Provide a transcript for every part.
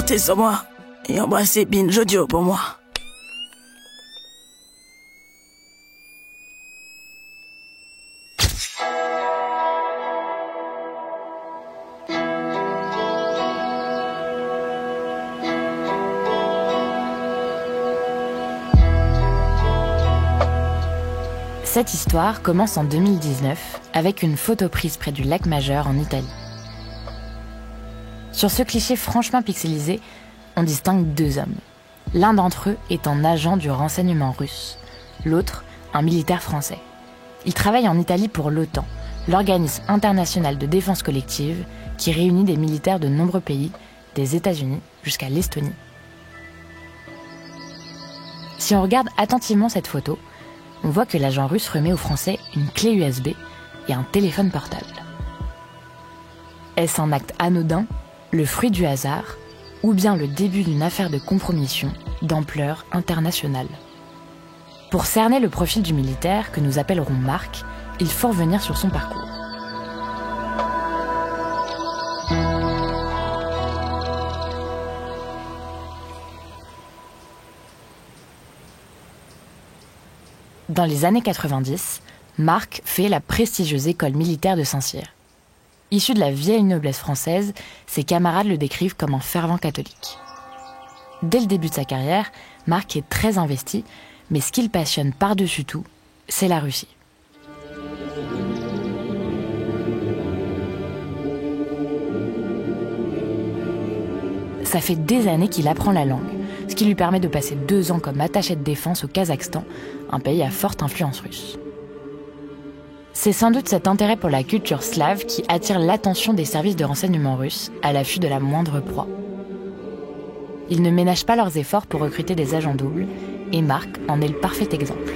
Partez sur moi et embrassez Binge Audio pour moi. Cette histoire commence en 2019 avec une photo prise près du lac Majeur en Italie. Sur ce cliché franchement pixelisé, on distingue deux hommes. L'un d'entre eux est un agent du renseignement russe, l'autre un militaire français. Ils travaillent en Italie pour l'OTAN, l'organisme international de défense collective qui réunit des militaires de nombreux pays, des États-Unis jusqu'à l'Estonie. Si on regarde attentivement cette photo, on voit que l'agent russe remet aux Français une clé USB et un téléphone portable. Est-ce un acte anodin, le fruit du hasard, ou bien le début d'une affaire de compromission d'ampleur internationale? Pour cerner le profil du militaire, que nous appellerons Marc, il faut revenir sur son parcours. Dans les années 90, Marc fait la prestigieuse école militaire de Saint-Cyr. Issu de la vieille noblesse française, ses camarades le décrivent comme un fervent catholique. Dès le début de sa carrière, Marc est très investi, mais ce qui le passionne par-dessus tout, c'est la Russie. Ça fait des années qu'il apprend la langue, ce qui lui permet de passer 2 ans comme attaché de défense au Kazakhstan, un pays à forte influence russe. C'est sans doute cet intérêt pour la culture slave qui attire l'attention des services de renseignement russes à l'affût de la moindre proie. Ils ne ménagent pas leurs efforts pour recruter des agents doubles, et Marc en est le parfait exemple.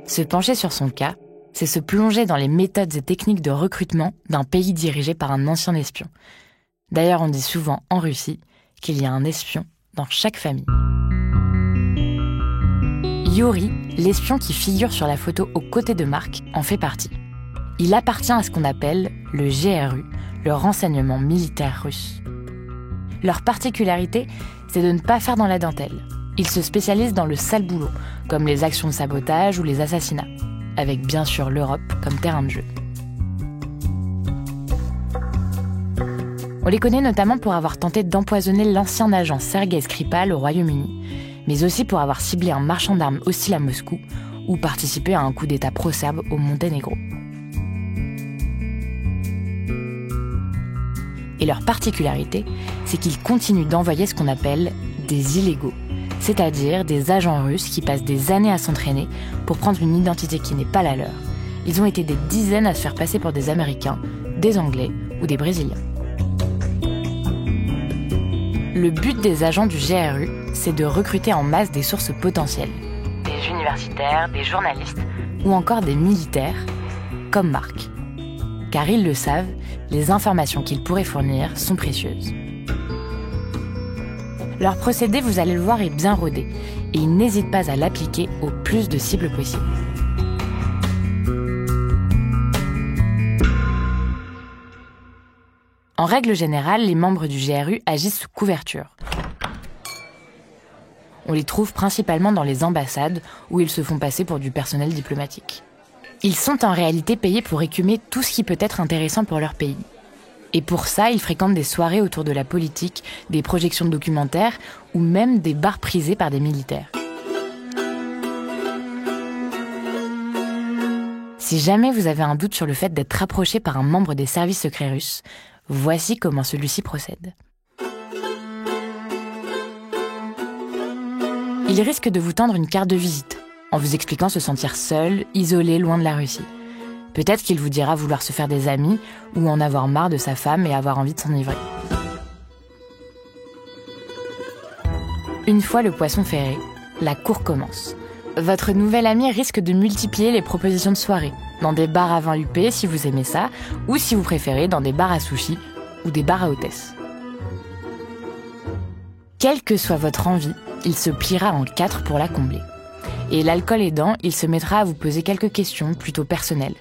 Se pencher sur son cas, c'est se plonger dans les méthodes et techniques de recrutement d'un pays dirigé par un ancien espion. D'ailleurs, on dit souvent en Russie qu'il y a un espion dans chaque famille. Yuri, l'espion qui figure sur la photo aux côtés de Marc, en fait partie. Il appartient à ce qu'on appelle le GRU, le renseignement militaire russe. Leur particularité, c'est de ne pas faire dans la dentelle. Ils se spécialisent dans le sale boulot, comme les actions de sabotage ou les assassinats, avec bien sûr l'Europe comme terrain de jeu. On les connaît notamment pour avoir tenté d'empoisonner l'ancien agent Sergei Skripal au Royaume-Uni, mais aussi pour avoir ciblé un marchand d'armes hostile à Moscou ou participé à un coup d'État pro-serbe au Monténégro. Et leur particularité, c'est qu'ils continuent d'envoyer ce qu'on appelle des illégaux, c'est-à-dire des agents russes qui passent des années à s'entraîner pour prendre une identité qui n'est pas la leur. Ils ont été des dizaines à se faire passer pour des Américains, des Anglais ou des Brésiliens. Le but des agents du GRU, c'est de recruter en masse des sources potentielles. Des universitaires, des journalistes ou encore des militaires, comme Marc. Car ils le savent, les informations qu'ils pourraient fournir sont précieuses. Leur procédé, vous allez le voir, est bien rodé et ils n'hésitent pas à l'appliquer au plus de cibles possibles. En règle générale, les membres du GRU agissent sous couverture. On les trouve principalement dans les ambassades où ils se font passer pour du personnel diplomatique. Ils sont en réalité payés pour écumer tout ce qui peut être intéressant pour leur pays. Et pour ça, ils fréquentent des soirées autour de la politique, des projections de documentaires ou même des bars prisés par des militaires. Si jamais vous avez un doute sur le fait d'être rapproché par un membre des services secrets russes, voici comment celui-ci procède. Il risque de vous tendre une carte de visite, en vous expliquant se sentir seul, isolé, loin de la Russie. Peut-être qu'il vous dira vouloir se faire des amis ou en avoir marre de sa femme et avoir envie de s'enivrer. Une fois le poisson ferré, la cour commence. Votre nouvel ami risque de multiplier les propositions de soirée, dans des bars à vin huppé si vous aimez ça, ou si vous préférez, dans des bars à sushi ou des bars à hôtesses. Quelle que soit votre envie, il se pliera en 4 pour la combler. Et l'alcool aidant, il se mettra à vous poser quelques questions plutôt personnelles.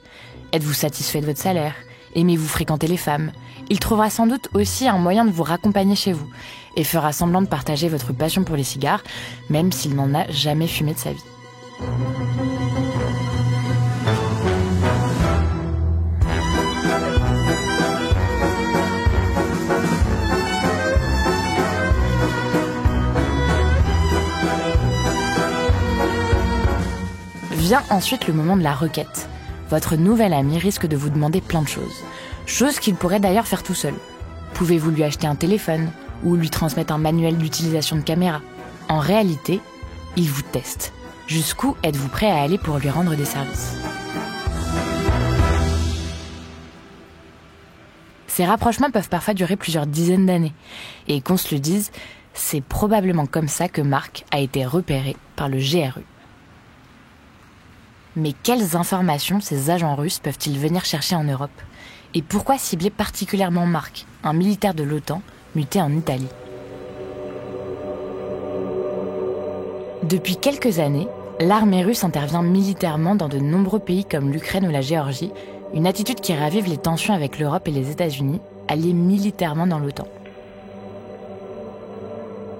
Êtes-vous satisfait de votre salaire ? Aimez-vous fréquenter les femmes ? Il trouvera sans doute aussi un moyen de vous raccompagner chez vous et fera semblant de partager votre passion pour les cigares, même s'il n'en a jamais fumé de sa vie. Vient ensuite le moment de la requête. Votre nouvel ami risque de vous demander plein de choses qu'il pourrait d'ailleurs faire tout seul. Pouvez-vous lui acheter un téléphone ou lui transmettre un manuel d'utilisation de caméra ? En réalité, il vous teste. Jusqu'où êtes-vous prêt à aller pour lui rendre des services ? Ces rapprochements peuvent parfois durer plusieurs dizaines d'années. Et qu'on se le dise, c'est probablement comme ça que Marc a été repéré par le GRU. Mais quelles informations ces agents russes peuvent-ils venir chercher en Europe ? Et pourquoi cibler particulièrement Marc, un militaire de l'OTAN muté en Italie ? Depuis quelques années, l'armée russe intervient militairement dans de nombreux pays comme l'Ukraine ou la Géorgie, une attitude qui ravive les tensions avec l'Europe et les États-Unis, alliés militairement dans l'OTAN.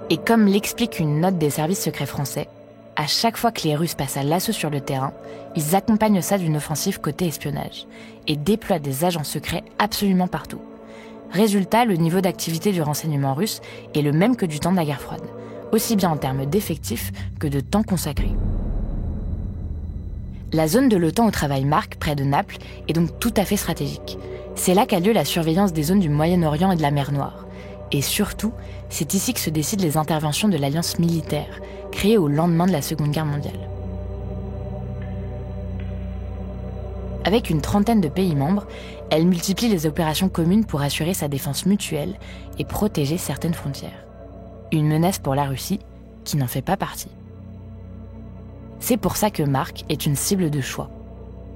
Et comme l'explique une note des services secrets français, à chaque fois que les Russes passent à l'assaut sur le terrain, ils accompagnent ça d'une offensive côté espionnage et déploient des agents secrets absolument partout. Résultat, le niveau d'activité du renseignement russe est le même que du temps de la guerre froide, aussi bien en termes d'effectifs que de temps consacré. La zone de l'OTAN où travaille Marc, près de Naples, est donc tout à fait stratégique. C'est là qu'a lieu la surveillance des zones du Moyen-Orient et de la mer Noire. Et surtout, c'est ici que se décident les interventions de l'Alliance militaire, créée au lendemain de la Seconde Guerre mondiale. Avec une trentaine de pays membres, elle multiplie les opérations communes pour assurer sa défense mutuelle et protéger certaines frontières. Une menace pour la Russie, qui n'en fait pas partie. C'est pour ça que Marc est une cible de choix.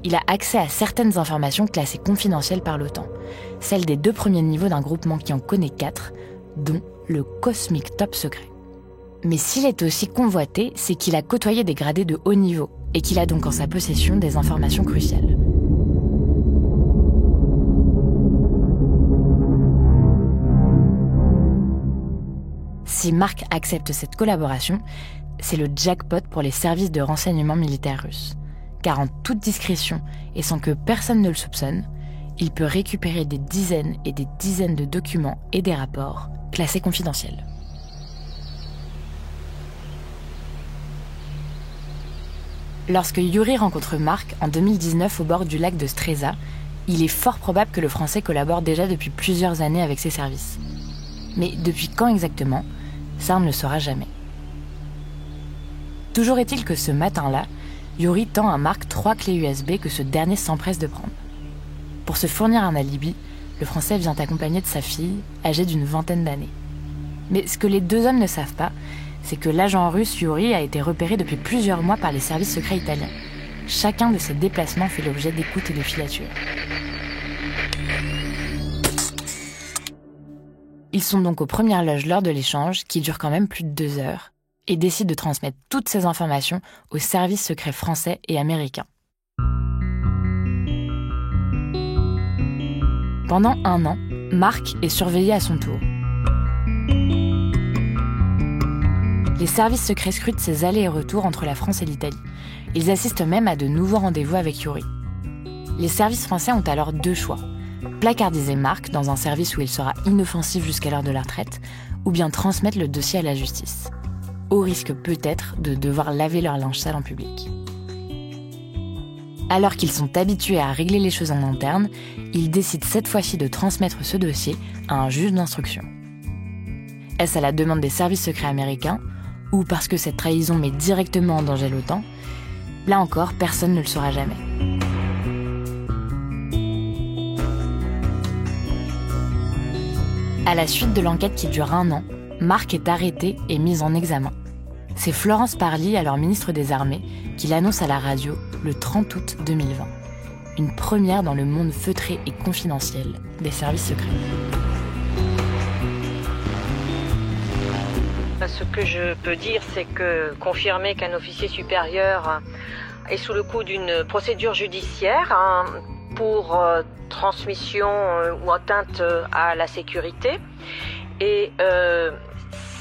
Il a accès à certaines informations classées confidentielles par l'OTAN, celles des 2 premiers niveaux d'un groupement qui en connaît 4, dont le Cosmic Top Secret. Mais s'il est aussi convoité, c'est qu'il a côtoyé des gradés de haut niveau et qu'il a donc en sa possession des informations cruciales. Si Marc accepte cette collaboration, c'est le jackpot pour les services de renseignement militaire russes. Car en toute discrétion et sans que personne ne le soupçonne, il peut récupérer des dizaines et des dizaines de documents et des rapports classés confidentiels. Lorsque Yuri rencontre Marc en 2019 au bord du lac de Streza, il est fort probable que le Français collabore déjà depuis plusieurs années avec ses services. Mais depuis quand exactement ? Ça, on ne le saura jamais. Toujours est-il que ce matin-là, Yuri tend à Marc 3 clés USB que ce dernier s'empresse de prendre. Pour se fournir un alibi, le Français vient accompagné de sa fille, âgée d'une vingtaine d'années. Mais ce que les 2 hommes ne savent pas, c'est que l'agent russe Yuri a été repéré depuis plusieurs mois par les services secrets italiens. Chacun de ses déplacements fait l'objet d'écoutes et de filatures. Ils sont donc aux premières loges lors de l'échange, qui dure quand même plus de 2 heures, et décident de transmettre toutes ces informations aux services secrets français et américains. Pendant 1 an, Marc est surveillé à son tour. Les services secrets scrutent ses allers et retours entre la France et l'Italie. Ils assistent même à de nouveaux rendez-vous avec Yuri. Les services français ont alors 2 choix. Placardiser Marc dans un service où il sera inoffensif jusqu'à l'heure de la retraite, ou bien transmettre le dossier à la justice, au risque peut-être de devoir laver leur linge sale en public. Alors qu'ils sont habitués à régler les choses en interne, ils décident cette fois-ci de transmettre ce dossier à un juge d'instruction. Est-ce à la demande des services secrets américains, ou parce que cette trahison met directement en danger l'OTAN ? Là encore, personne ne le saura jamais. À la suite de l'enquête qui dure 1 an, Marc est arrêté et mis en examen. C'est Florence Parly, alors ministre des Armées, qui l'annonce à la radio le 30 août 2020. une première dans le monde feutré et confidentiel des services secrets. Ce que je peux dire, c'est que confirmer qu'un officier supérieur est sous le coup d'une procédure judiciaire pour transmission ou atteinte à la sécurité. Et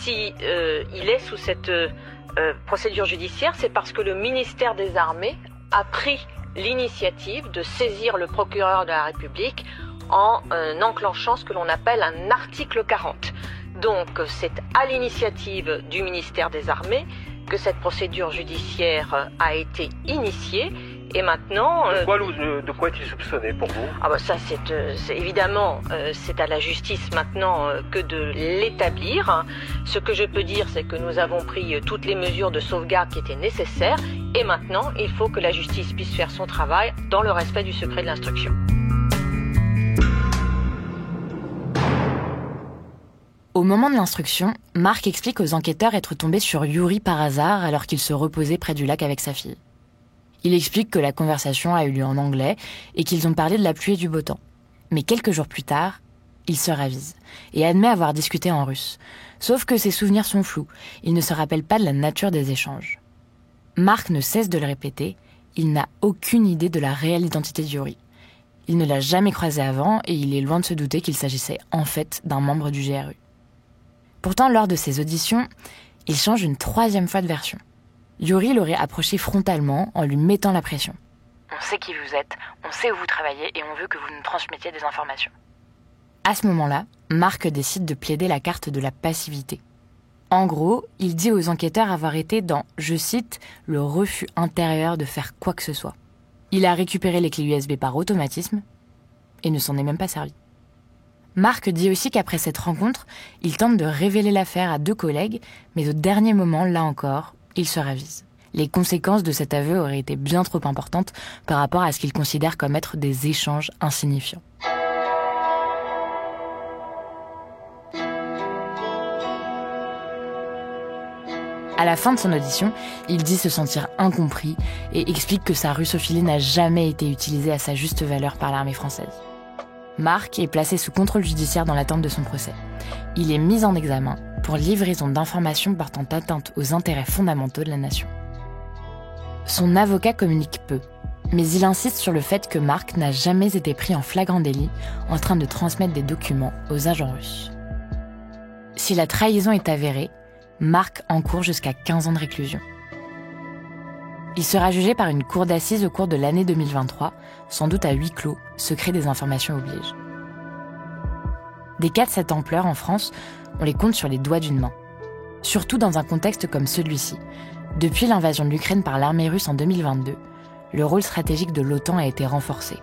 si il est sous cette procédure judiciaire, c'est parce que le ministère des Armées a pris l'initiative de saisir le procureur de la République en enclenchant ce que l'on appelle un article 40. Donc c'est à l'initiative du ministère des Armées que cette procédure judiciaire a été initiée. Et maintenant... De quoi est-il soupçonné pour vous ? Ça c'est évidemment, c'est à la justice maintenant que de l'établir. Ce que je peux dire, c'est que nous avons pris toutes les mesures de sauvegarde qui étaient nécessaires. Et maintenant, il faut que la justice puisse faire son travail dans le respect du secret de l'instruction. Au moment de l'instruction, Marc explique aux enquêteurs être tombé sur Yuri par hasard alors qu'il se reposait près du lac avec sa fille. Il explique que la conversation a eu lieu en anglais et qu'ils ont parlé de la pluie et du beau temps. Mais quelques jours plus tard, il se ravise et admet avoir discuté en russe. Sauf que ses souvenirs sont flous, il ne se rappelle pas de la nature des échanges. Marc ne cesse de le répéter, il n'a aucune idée de la réelle identité de Yuri. Il ne l'a jamais croisé avant et il est loin de se douter qu'il s'agissait en fait d'un membre du GRU. Pourtant, lors de ses auditions, il change une 3e fois de version. Yuri l'aurait approché frontalement en lui mettant la pression. On sait qui vous êtes, on sait où vous travaillez et on veut que vous nous transmettiez des informations. À ce moment-là, Marc décide de plaider la carte de la passivité. En gros, il dit aux enquêteurs avoir été dans, je cite, le refus intérieur de faire quoi que ce soit. Il a récupéré les clés USB par automatisme et ne s'en est même pas servi. Marc dit aussi qu'après cette rencontre, il tente de révéler l'affaire à 2 collègues, mais au dernier moment, là encore, il se ravise. Les conséquences de cet aveu auraient été bien trop importantes par rapport à ce qu'il considère comme être des échanges insignifiants. À la fin de son audition, il dit se sentir incompris et explique que sa russophilie n'a jamais été utilisée à sa juste valeur par l'armée française. Marc est placé sous contrôle judiciaire dans l'attente de son procès. Il est mis en examen pour livraison d'informations portant atteinte aux intérêts fondamentaux de la nation. Son avocat communique peu, mais il insiste sur le fait que Marc n'a jamais été pris en flagrant délit en train de transmettre des documents aux agents russes. Si la trahison est avérée, Marc encourt jusqu'à 15 ans de réclusion. Il sera jugé par une cour d'assises au cours de l'année 2023, sans doute à huis clos, secret des informations oblige. Des cas de cette ampleur en France, on les compte sur les doigts d'une main. Surtout dans un contexte comme celui-ci. Depuis l'invasion de l'Ukraine par l'armée russe en 2022, le rôle stratégique de l'OTAN a été renforcé.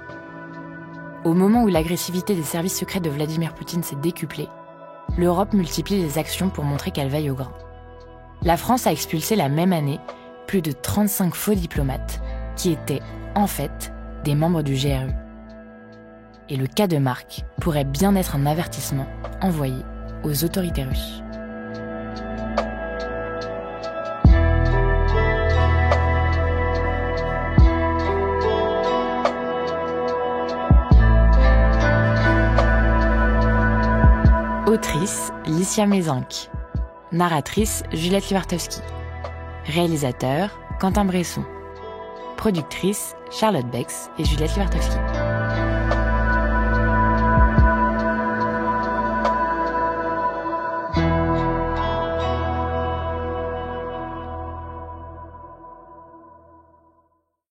Au moment où l'agressivité des services secrets de Vladimir Poutine s'est décuplée, l'Europe multiplie les actions pour montrer qu'elle veille au grain. La France a expulsé la même année plus de 35 faux diplomates qui étaient, en fait, des membres du GRU. Et le cas de Marc pourrait bien être un avertissement envoyé aux autorités russes. Autrice, Licia Mézenc. Narratrice, Juliette Livartowski. Réalisateur, Quentin Bresson. Productrice, Charlotte Bex et Juliette Livartowski.